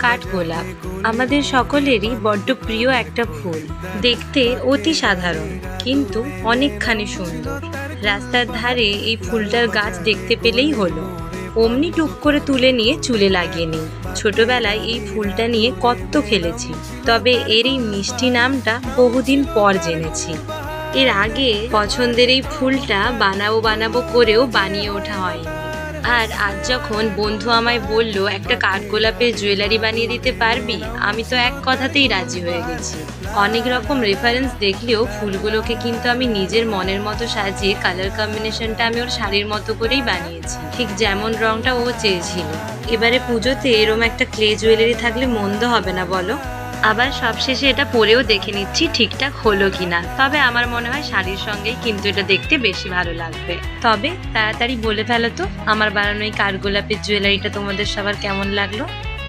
কাঠগোলাপ আমাদের সকলেরই বড্ড প্রিয় একটা ফুল। দেখতে অতি সাধারণ, কিন্তু অনেকখানি সুন্দর। রাস্তার ধারে এই ফুলটার গাছ দেখতে পেলেই হলো, অমনি টুক করে তুলে নিয়ে চুলে লাগিয়ে নিই। ছোটবেলায় এই ফুলটা নিয়ে কত খেলেছি, তবে এর এই মিষ্টি নামটা বহুদিন পর জেনেছি। এর আগে পছন্দের এই ফুলটা বানাবো বানাবো করেও বানিয়ে ওঠা হয়নি। আর আজ যখন বন্ধু আমায় বলল একটা কাঠগোলাপের জুয়েলারি বানিয়ে দিতে পারবি, আমি তো এক কথাতেই রাজি হয়ে গেছি। অনেক রকম রেফারেন্স দেখলেও ফুলগুলোকে কিন্তু আমি নিজের মনের মতো সাজিয়ে কালার কম্বিনেশনটা আমি ওর শাড়ির মতো করেই বানিয়েছি, ঠিক যেমন রংটা ও চেয়েছিল। এবারে পুজোতে এরম একটা ক্লে জুয়েলারি থাকলে মন্দ হবে না বলো? আবার সবশেষে এটা পরেও দেখে নিচ্ছি ঠিকঠাক হলো কিনা। তবে আমার মনে হয় শাড়ির সঙ্গেই কিন্তু এটা দেখতে বেশি ভালো লাগবে। তবে তাড়াতাড়ি বলে ফেলো তো, আমার বানানো এই কাঠগোলাপের জুয়েলারিটা তোমাদের সবার কেমন লাগলো?